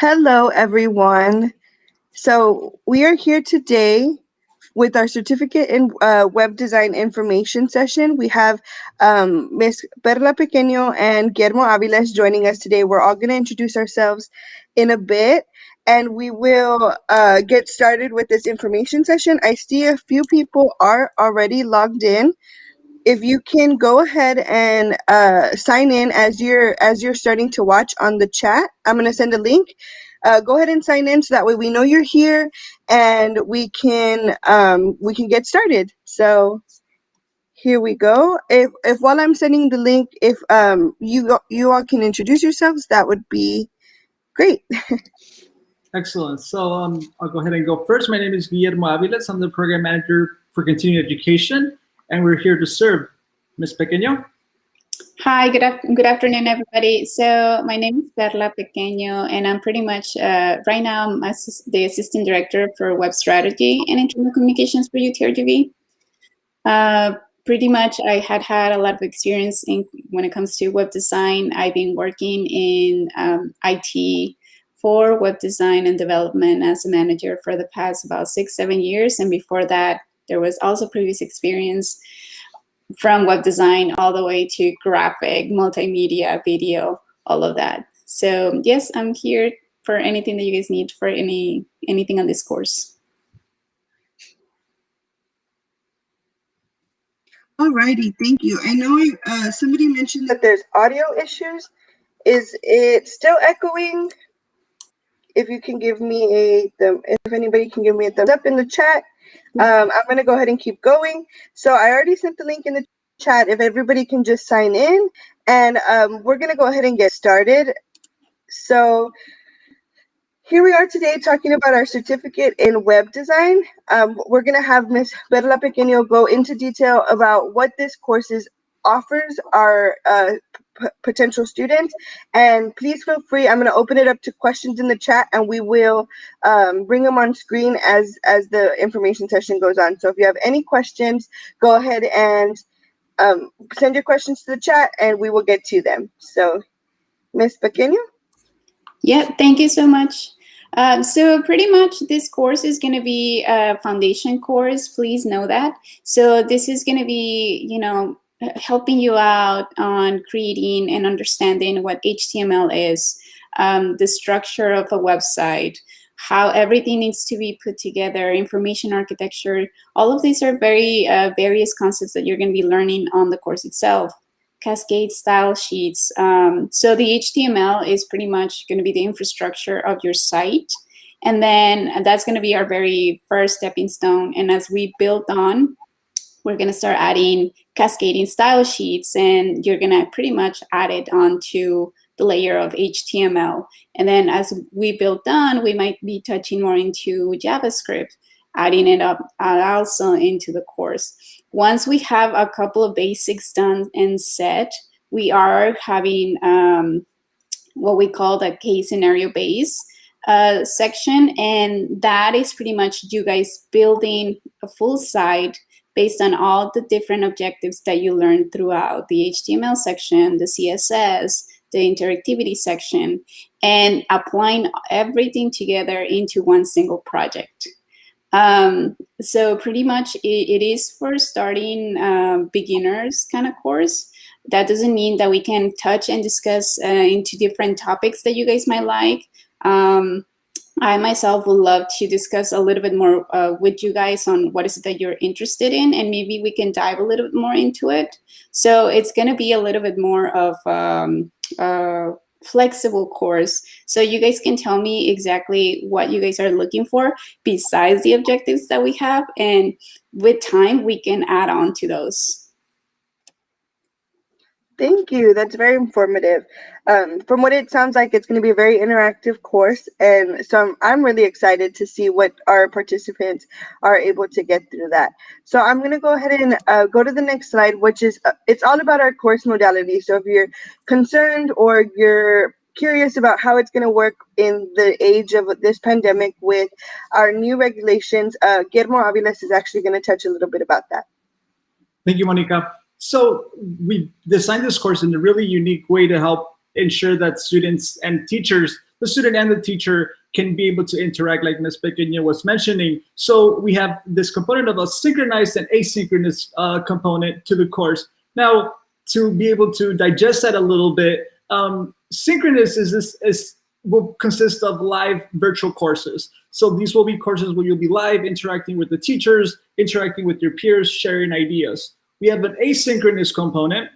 Hello, everyone. So we are here today with our certificate in web design information session. We have Ms. Perla Pequeño and Guillermo Aviles joining us today. We're all going to introduce ourselves in a bit, and we will get started with this information session. I see a few people are already logged in. If you can go ahead and sign in as you're starting to watch on the chat, I'm going to send a link. Go ahead and sign in so that way we know you're here and we can get started. So here we go. If while I'm sending the link, if you all can introduce yourselves, that would be great. Excellent. So I'll go ahead and go first. My name is Guillermo Aviles. I'm the program manager for continuing education, and we're here to serve. Ms. Pequeño. Hi, good afternoon, everybody. So my name is Perla Pequeño, and I'm pretty much, right now, I'm the Assistant Director for Web Strategy and Internal Communications for UTRGV. Pretty much, I had a lot of experience when it comes to web design. I've been working in IT for web design and development as a manager for the past about 6-7 years. And before that, there was also previous experience from web design all the way to graphic, multimedia, video, all of that. So yes, I'm here for anything that you guys need for anything on this course. Alrighty, thank you. I know somebody mentioned that there's audio issues. Is it still echoing? If you can give me if anybody can give me a thumbs up in the chat. I'm going to go ahead and keep going. So I already sent the link in the chat. If everybody can just sign in, and we're going to go ahead and get started. So here we are today talking about our certificate in web design. We're going to have Ms. Perla Pequeño go into detail about what this course offers our potential students, and please feel free. I'm going to open it up to questions in the chat, and we will bring them on screen as the information session goes on. So if you have any questions, go ahead and send your questions to the chat, and we will get to them. So, Ms. Pequeño? Yeah, thank you so much. So pretty much this course is going to be a foundation course. Please know that. So this is going to be, helping you out on creating and understanding what HTML is, the structure of a website, how everything needs to be put together, information architecture. All of these are very various concepts that you're going to be learning on the course itself. Cascade style sheets. So the HTML is pretty much going to be the infrastructure of your site. And then that's going to be our very first stepping stone. And as we build on, we're going to start adding cascading style sheets, and you're going to pretty much add it onto the layer of HTML. And then as we build on, we might be touching more into JavaScript, adding it up also into the course. Once we have a couple of basics done and set, we are having what we call the case scenario base section. And that is pretty much you guys building a full site based on all the different objectives that you learned throughout the HTML section, the CSS, the interactivity section, and applying everything together into one single project. So pretty much it is for starting beginners kind of course. That doesn't mean that we can touch and discuss into different topics that you guys might like. I myself would love to discuss a little bit more with you guys on what is it that you're interested in, and maybe we can dive a little bit more into it. So it's going to be a little bit more of a flexible course. So you guys can tell me exactly what you guys are looking for besides the objectives that we have, and with time, we can add on to those. Thank you. That's very informative. From what it sounds like, it's going to be a very interactive course, and so I'm really excited to see what our participants are able to get through that. So I'm going to go ahead and go to the next slide, which is it's all about our course modality. So if you're concerned or you're curious about how it's going to work in the age of this pandemic with our new regulations, Guillermo Aviles is actually going to touch a little bit about that. Thank you, Monica. So we designed this course in a really unique way to help ensure that students and teachers the student and the teacher can be able to interact, like Ms. Pequeña was mentioning. So we have this component of a synchronized and asynchronous component to the course. Now, to be able to digest that a little bit, synchronous will consist of live virtual courses. So these will be courses where you'll be live, interacting with the teachers, interacting with your peers, sharing ideas. We have an asynchronous component,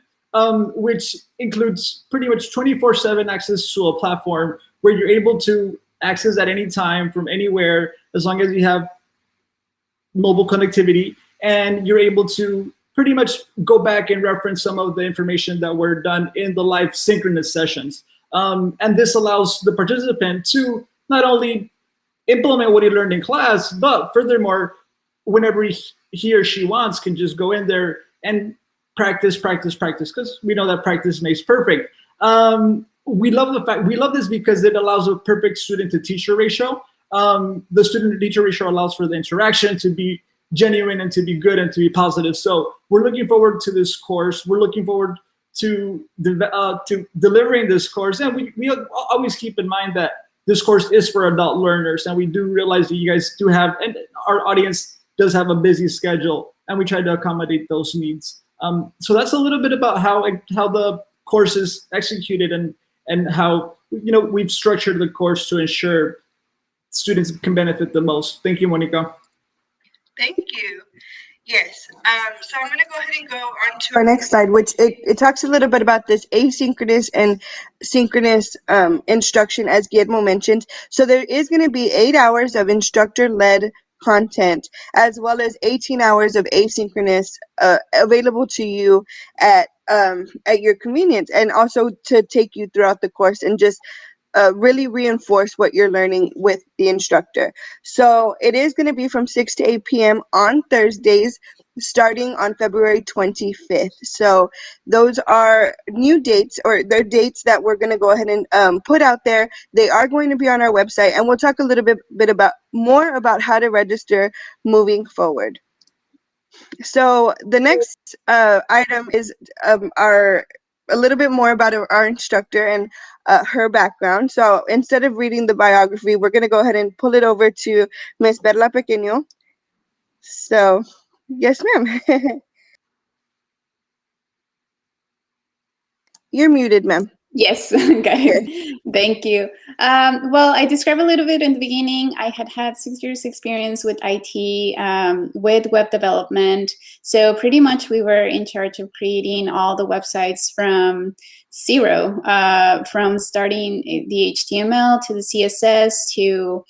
which includes pretty much 24/7 access to a platform where you're able to access at any time from anywhere, as long as you have mobile connectivity, and you're able to pretty much go back and reference some of the information that were done in the live synchronous sessions. And this allows the participant to not only implement what he learned in class, but furthermore, whenever he or she wants, can just go in there and practice, because we know that practice makes perfect. We love this because it allows a perfect student to teacher ratio. The student to teacher ratio allows for the interaction to be genuine and to be good and to be positive. So we're looking forward to this course. We're looking forward to delivering this course. And we always keep in mind that this course is for adult learners. And we do realize that you guys do have, and our audience does have a busy schedule, and we try to accommodate those needs. So that's a little bit about how the course is executed and how we've structured the course to ensure students can benefit the most. Thank you, Monica. Thank you. Yes. So I'm going to go ahead and go on to our next slide, which it talks a little bit about this asynchronous and synchronous instruction, as Guillermo mentioned. So there is going to be 8 hours of instructor-led content, as well as 18 hours of asynchronous available to you at your convenience, and also to take you throughout the course and just really reinforce what you're learning with the instructor. So it is going to be from 6 to 8 p.m. on Thursdays, starting on February 25th. So those are new dates, or they're dates that we're going to go ahead and put out there. They are going to be on our website, and we'll talk a little bit more about how to register moving forward. So the next item is a little bit more about our instructor and her background. So instead of reading the biography, we're going to go ahead and pull it over to Miss Berla Pequeño. So, yes, ma'am. You're muted, ma'am. Yes, okay. Thank you. Well, I described a little bit in the beginning. I had 6 years experience with IT, with web development. So pretty much we were in charge of creating all the websites from zero, from starting the HTML to the CSS to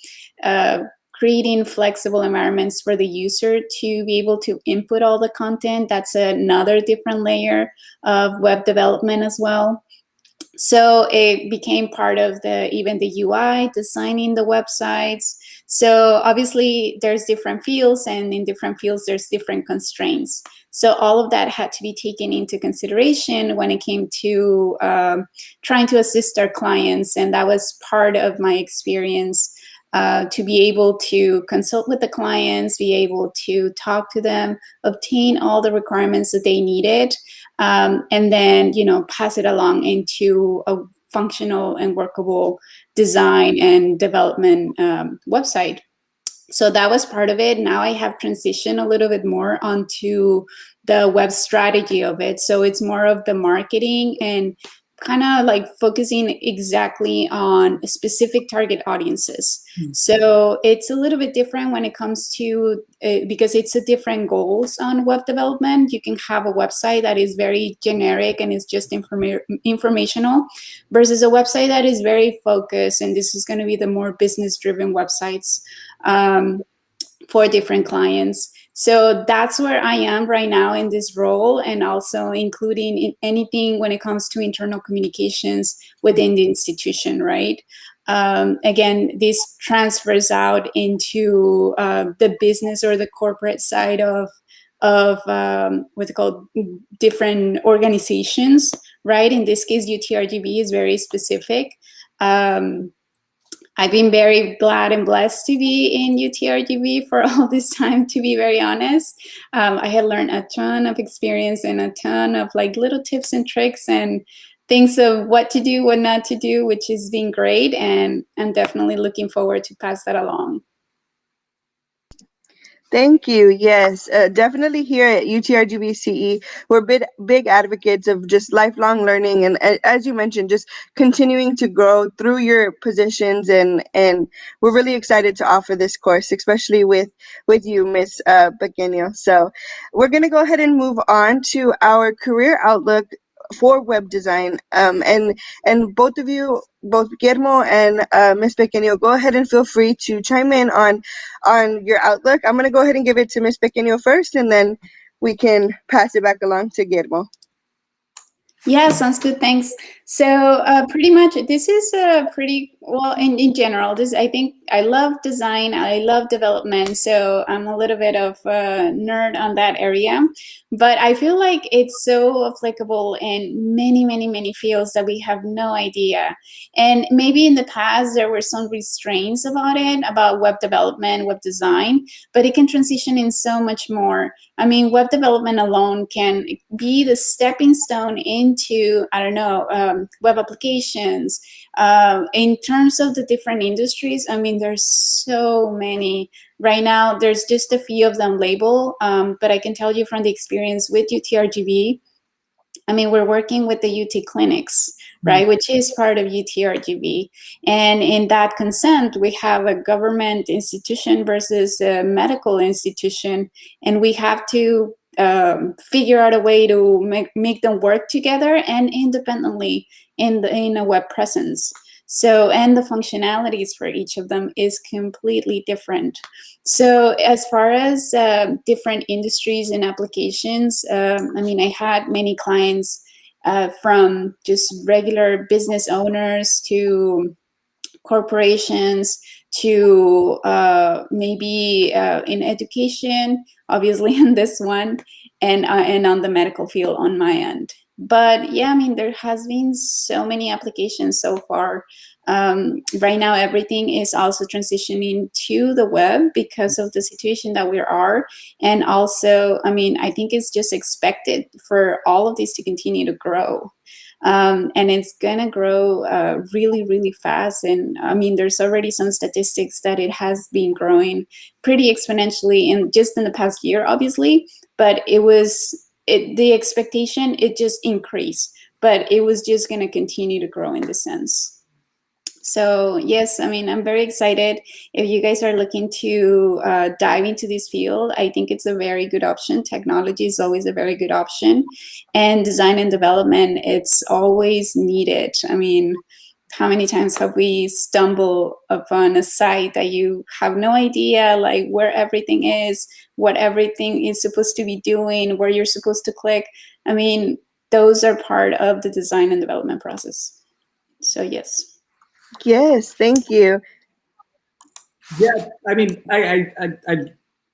creating flexible environments for the user to be able to input all the content. That's another different layer of web development as well. So it became part of even the UI, designing the websites. So obviously there's different fields, and in different fields there's different constraints. So all of that had to be taken into consideration when it came to trying to assist our clients. And that was part of my experience, to be able to consult with the clients, be able to talk to them, obtain all the requirements that they needed, and then, pass it along into a functional and workable design and development website. So that was part of it. Now I have transitioned a little bit more onto the web strategy of it. So it's more of the marketing and kind of like focusing exactly on specific target audiences. Mm-hmm. So it's a little bit different when it comes to, because it's a different goals on web development. You can have a website that is very generic and is just informational, versus a website that is very focused. And this is going to be the more business-driven websites for different clients. So that's where I am right now in this role, and also including in anything when it comes to internal communications within the institution, right? Again, this transfers out into the business or the corporate side of what's called different organizations, right? In this case, UTRGV is very specific. I've been very glad and blessed to be in UTRGV for all this time, to be very honest. I had learned a ton of experience and a ton of like little tips and tricks, and things of what to do, what not to do, which has been great. And I'm definitely looking forward to pass that along. Thank you. Yes, definitely here at UTRGV CE, we're big advocates of just lifelong learning, and as you mentioned, just continuing to grow through your positions, and we're really excited to offer this course, especially with you, Miss Pequeño. So we're gonna go ahead and move on to our career outlook for web design. And both of you, both Guillermo and Miss Pequeño, go ahead and feel free to chime in on your outlook. I'm going to go ahead and give it to Miss Pequeño first, and then we can pass it back along to Guillermo. Yeah, sounds good. Thanks. So pretty much this is a pretty, well, in general, this, I think I love design. I love development. So I'm a little bit of a nerd on that area, but I feel like it's so applicable in many, many, many fields that we have no idea. And maybe in the past, there were some restraints about it, about web development, web design, but it can transition in so much more. I mean, web development alone can be the stepping stone into, I don't know, web applications. In terms of the different industries, I mean, there's so many. Right now, there's just a few of them labeled, but I can tell you from the experience with UTRGV, I mean, we're working with the UT clinics, right, which is part of UTRGV. And in that consent, we have a government institution versus a medical institution, and we have to figure out a way to make them work together and independently in a web presence. So, and the functionalities for each of them is completely different. So as far as different industries and applications, I mean, I had many clients from just regular business owners to corporations to maybe in education, obviously in this one, and on the medical field on my end. But yeah, I mean, there has been so many applications so far. Right now, everything is also transitioning to the web because of the situation that we are. And also, I mean, I think it's just expected for all of these to continue to grow. And it's gonna grow really, really fast. And I mean, there's already some statistics that it has been growing pretty exponentially in just in the past year, obviously. But the expectation, it just increased, but it was just gonna continue to grow in this sense. So yes, I mean, I'm very excited. If you guys are looking to dive into this field, I think it's a very good option. Technology is always a very good option. And design and development, it's always needed. I mean, how many times have we stumbled upon a site that you have no idea like where everything is, what everything is supposed to be doing, where you're supposed to click? I mean, those are part of the design and development process. So yes. Yes, thank you. Yeah, I mean,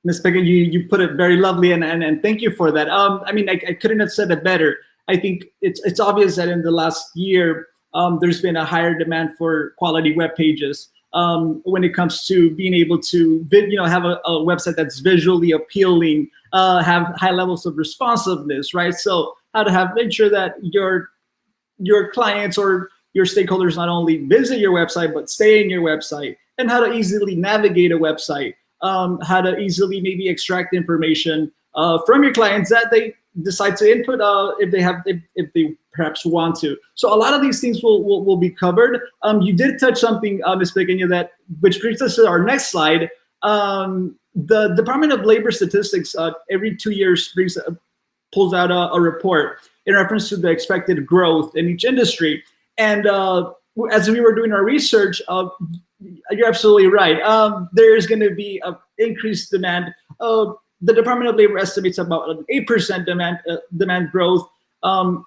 Ms. Pegan, you put it very lovely, and thank you for that. I mean, I couldn't have said it better. I think it's obvious that in the last year, there's been a higher demand for quality web pages when it comes to being able to, have a website that's visually appealing, have high levels of responsiveness, right? So how to make sure that your clients or your stakeholders not only visit your website, but stay in your website, and how to easily navigate a website, how to easily maybe extract information from your clients that they decide to input if they perhaps want to. So a lot of these things will be covered. You did touch something, Ms. Pequeño, which brings us to our next slide. The Department of Labor Statistics every 2 years pulls out a report in reference to the expected growth in each industry. And as we were doing our research, you're absolutely right. There's going to be an increased demand. The Department of Labor estimates about an 8% demand growth from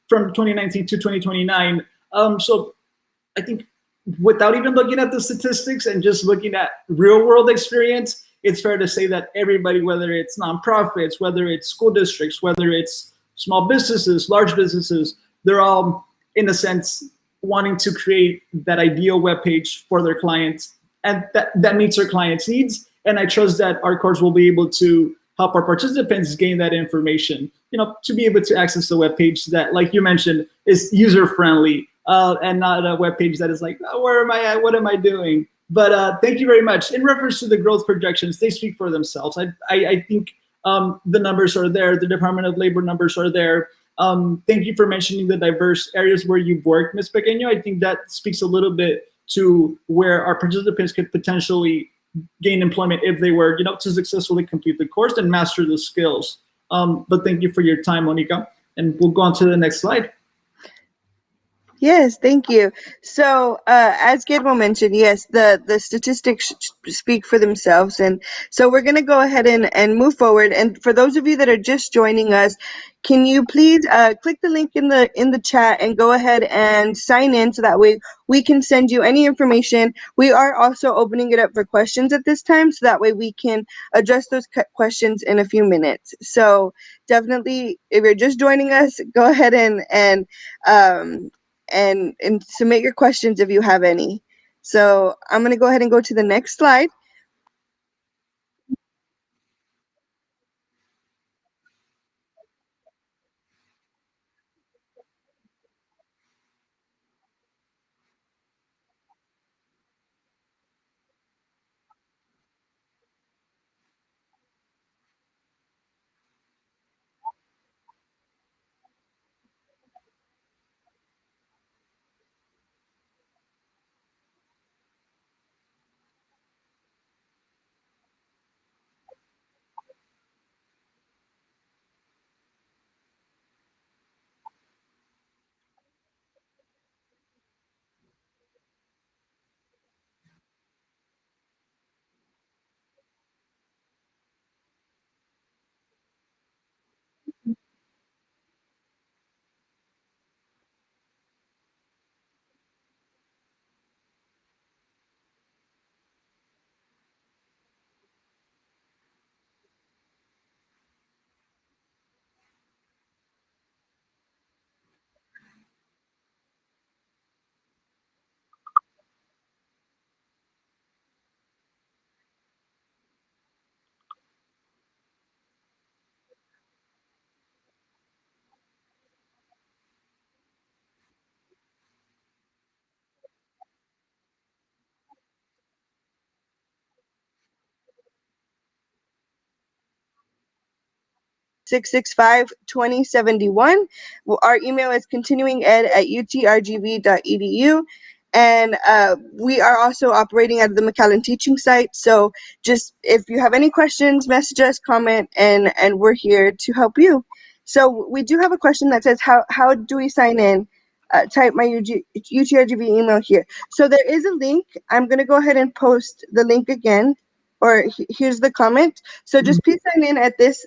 2019 to 2029. So I think without even looking at the statistics and just looking at real world experience, it's fair to say that everybody, whether it's nonprofits, whether it's school districts, whether it's small businesses, large businesses, they're all, in a sense, wanting to create that ideal web page for their clients, and that meets their clients' needs. And I trust that our course will be able to help our participants gain that information, to be able to access the web page that, like you mentioned, is user friendly, and not a web page that is like, oh, where am I at? What am I doing? But thank you very much. In reference to the growth projections, they speak for themselves. I think the numbers are there. The Department of Labor numbers are there. Thank you for mentioning the diverse areas where you've worked, Ms. Pequeño. I think that speaks a little bit to where our participants could potentially gain employment if they were, to successfully complete the course and master the skills. But thank you for your time, Monica. And we'll go on to the next slide. Yes, thank you. So, as Guillermo mentioned, yes, the statistics speak for themselves, and so we're going to go ahead and move forward. And for those of you that are just joining us, can you please click the link in the chat and go ahead and sign in, so that way we can send you any information. We are also opening it up for questions at this time, so that way we can address those questions in a few minutes. So definitely, if you're just joining us, go ahead and submit your questions if you have any. So I'm going to go ahead and go to the next slide. (665) 2071. Our email is continuinged@utrgv.edu. And we are also operating at the McAllen teaching site. So just, if you have any questions, message us, comment, and we're here to help you. So we do have a question that says, how do we sign in? Type my UTRGV email here. So there is a link. I'm going to go ahead and post the link again, or here's the comment. So just please sign in at this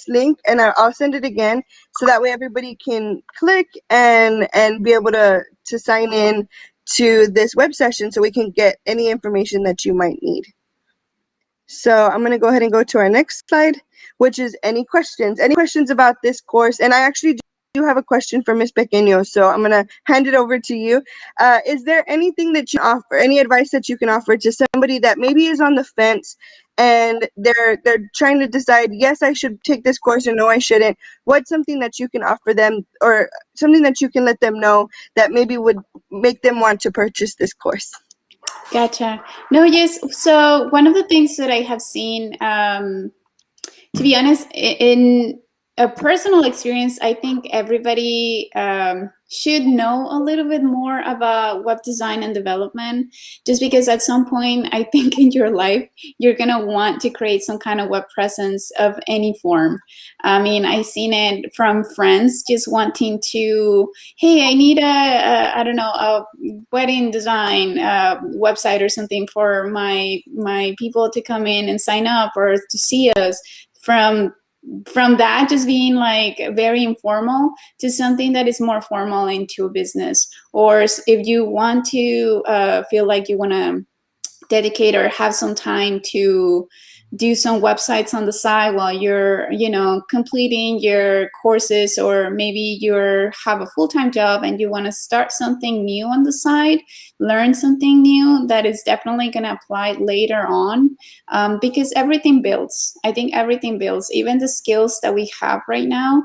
link, and I'll send it again, so that way everybody can click and be able to sign in to this web session, so we can get any information that you might need. So I'm going to go ahead and go to our next slide, which is any questions about this course. And I actually do have a question for Ms. Pequeño, so I'm going to hand it over to you. Is there anything that you offer, any advice that you can offer to somebody that maybe is on the fence and they're trying to decide, yes, I should take this course, or no, I shouldn't? What's something that you can offer them, or something that you can let them know that maybe would make them want to purchase this course? Gotcha. No, yes. So one of the things that I have seen, to be honest, in a personal experience, I think everybody should know a little bit more about web design and development, just because at some point, I think in your life, you're going to want to create some kind of web presence of any form. I mean, I've seen it from friends just wanting to, hey, I need I don't know, a wedding design website or something for my people to come in and sign up or to see us. From that just being like very informal to something that is more formal into a business. Or if you want to feel like you want to dedicate or have some time to do some websites on the side while you're, you know, completing your courses, or maybe you have a full-time job and you want to start something new on the side, learn something new that is definitely going to apply later on, because everything builds. I think everything builds. Even the skills that we have right now,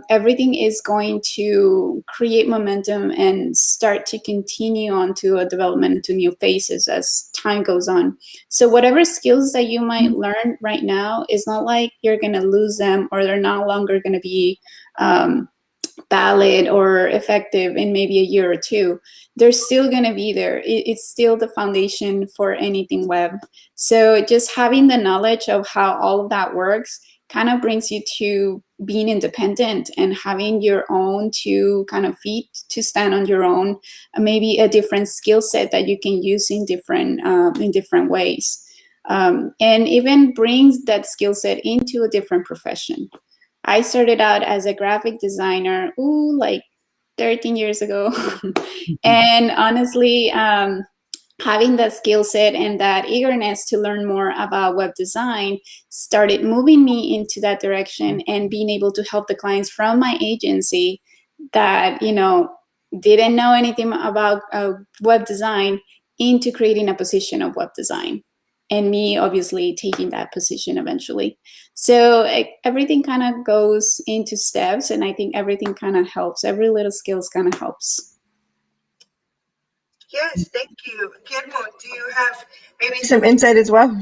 everything is going to create momentum and start to continue on to a development to new phases as time goes on. So whatever skills that you might learn right now, is not like you're going to lose them, or they're no longer going to be valid or effective in maybe a year or two. They're still going to be there. It's still the foundation for anything web. So just having the knowledge of how all of that works kind of brings you to being independent and having your own two kind of feet to stand on your own, maybe a different skill set that you can use in different ways, and even brings that skill set into a different profession. I started out as a graphic designer, like 13 years ago. And honestly, having that skill set and that eagerness to learn more about web design started moving me into that direction, and being able to help the clients from my agency that, you know, didn't know anything about web design into creating a position of web design, and me obviously taking that position eventually. So everything kind of goes into steps, and I think everything kind of helps. Every little skills kind of helps. Yes, thank you. Guillermo, do you have maybe some insight as well?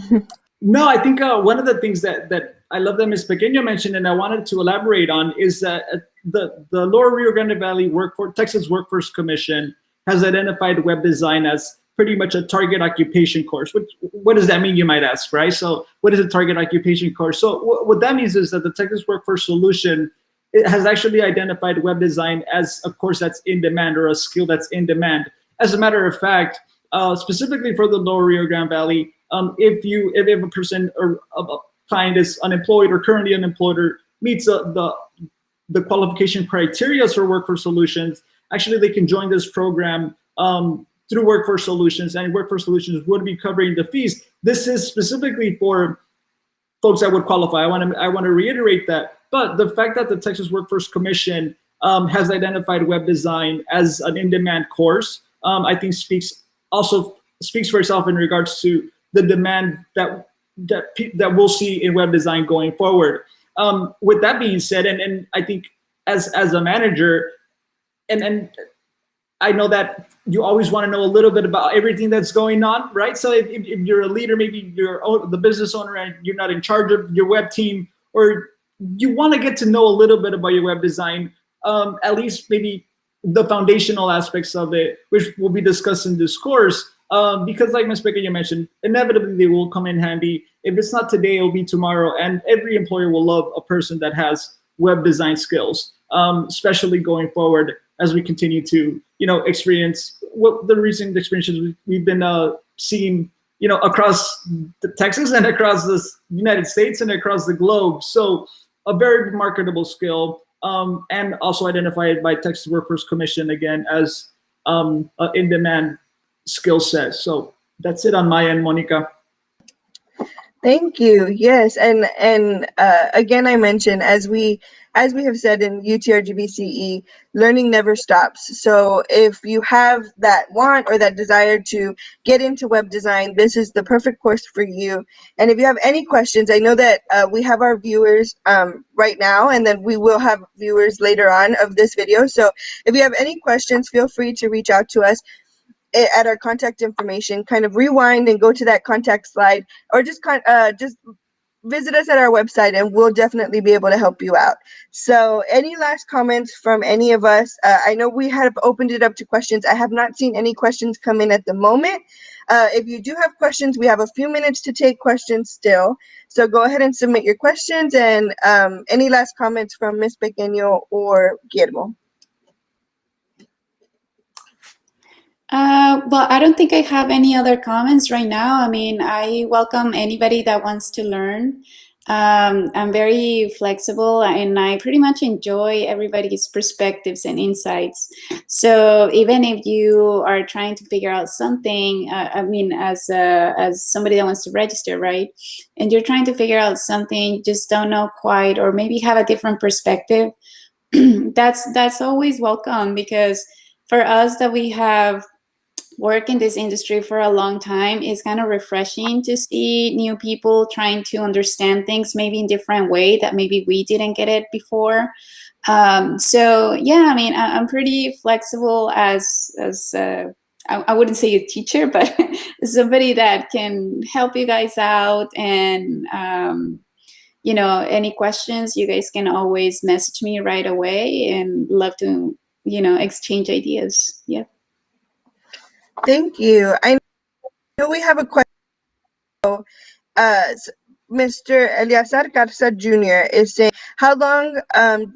No, I think one of the things that I love that Ms. Pequeño mentioned, and I wanted to elaborate on, is that the Lower Rio Grande Valley Texas Workforce Commission has identified web design as pretty much a target occupation course. What does that mean, you might ask, right? So what is a target occupation course? So what that means is that the Texas Workforce Solution, it has actually identified web design as a course that's in demand, or a skill that's in demand. As a matter of fact, specifically for the Lower Rio Grande Valley, if a person or a client is unemployed or currently unemployed, or meets the qualification criteria for Workforce Solutions, actually they can join this program through Workforce Solutions, and Workforce Solutions would be covering the fees. This is specifically for folks that would qualify. I want to reiterate that. But the fact that the Texas Workforce Commission has identified web design as an in-demand course, I think speaks for itself in regards to the demand that we'll see in web design going forward. With that being said, and I think as a manager, and I know that you always want to know a little bit about everything that's going on, right? So if you're a leader, maybe you're the business owner and you're not in charge of your web team, or you want to get to know a little bit about your web design, at least maybe the foundational aspects of it, which will be discussed in this course, because like Ms. Pequeño mentioned, inevitably they will come in handy. If it's not today, it'll be tomorrow, and every employer will love a person that has web design skills, especially going forward as we continue to, experience what the recent experiences we've been seeing, across Texas and across the United States and across the globe. So a very marketable skill, and also identified by Texas Workforce Commission again as an in-demand skill set. So that's it on my end, Monica. Thank you. Yes, and again, I mentioned, as we have said in UTRGV CE, learning never stops. So if you have that want or that desire to get into web design, this is the perfect course for you. And if you have any questions, I know that we have our viewers right now, and then we will have viewers later on of this video. So if you have any questions, feel free to reach out to us at our contact information. Kind of rewind and go to that contact slide, or just visit us at our website, and we'll definitely be able to help you out. So any last comments from any of us? I know we have opened it up to questions. I have not seen any questions come in at the moment. If you do have questions, we have a few minutes to take questions still. So go ahead and submit your questions. And any last comments from Ms. Pequeño or Guillermo? Well, I don't think I have any other comments right now. I mean, I welcome anybody that wants to learn. I'm very flexible, and I pretty much enjoy everybody's perspectives and insights. So even if you are trying to figure out something, I mean, as somebody that wants to register, right? And you're trying to figure out something, just don't know quite, or maybe have a different perspective. That's always welcome, because for us that we have work in this industry for a long time, it's kind of refreshing to see new people trying to understand things maybe in different way that maybe we didn't get it before. So yeah, I mean, I'm pretty flexible as I wouldn't say a teacher, but somebody that can help you guys out. And you know, any questions, you guys can always message me right away, and love to, you know, exchange ideas. Yeah. Thank you. I know we have a question. Mr. Eleazar Garza Jr. is saying, how long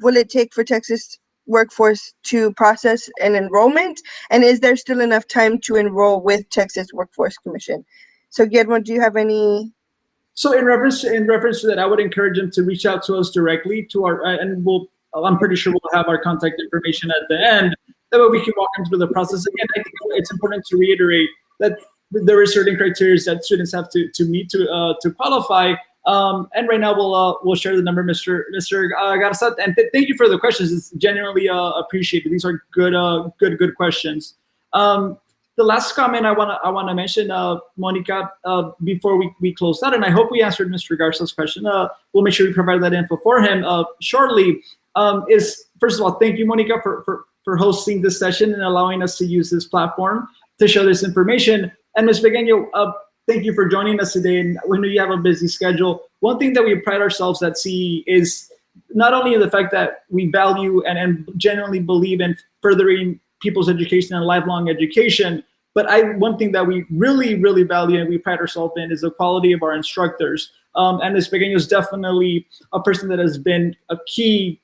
will it take for Texas workforce to process an enrollment? And is there still enough time to enroll with Texas Workforce Commission? So Guillermo, do you have any? So in reference to that, I would encourage them to reach out to us directly to our, and I'm pretty sure we'll have our contact information at the end. That way we can walk them through the process. Again, I think it's important to reiterate that there are certain criteria that students have to meet to qualify. And right now we'll share the number, Mr. Garza. And thank you for the questions. It's genuinely appreciated. These are good questions. The last comment I wanna mention, Monica, before we close out, and I hope we answered Mr. Garza's question. We'll make sure we provide that info for him shortly. Is first of all, thank you, Monica, for hosting this session and allowing us to use this platform to show this information. And Ms. Pequeño, thank you for joining us today. And we know you have a busy schedule. One thing that we pride ourselves at CE is not only the fact that we value and genuinely believe in furthering people's education and lifelong education, but one thing that we really value and we pride ourselves in is the quality of our instructors. And Ms. Pequeño is definitely a person that has been a key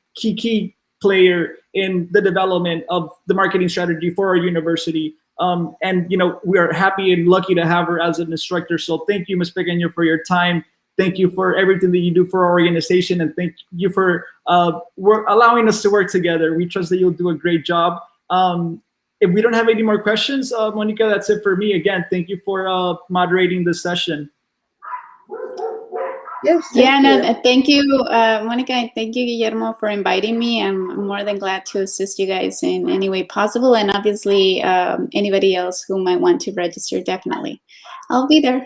player in the development of the marketing strategy for our university. And you know, we are happy and lucky to have her as an instructor. So thank you, Ms. Pequeño, for your time. Thank you for everything that you do for our organization, and thank you for allowing us to work together. We trust that you'll do a great job. If we don't have any more questions, Monica, that's it for me. Again, thank you for moderating this session. Yes. Thank you, Monica, and thank you, Guillermo, for inviting me. I'm more than glad to assist you guys in any way possible. And obviously, anybody else who might want to register, definitely, I'll be there.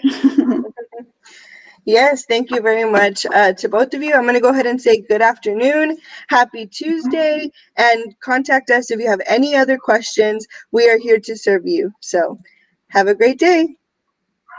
Yes, thank you very much to both of you. I'm going to go ahead and say good afternoon, happy Tuesday, and contact us if you have any other questions. We are here to serve you. So have a great day.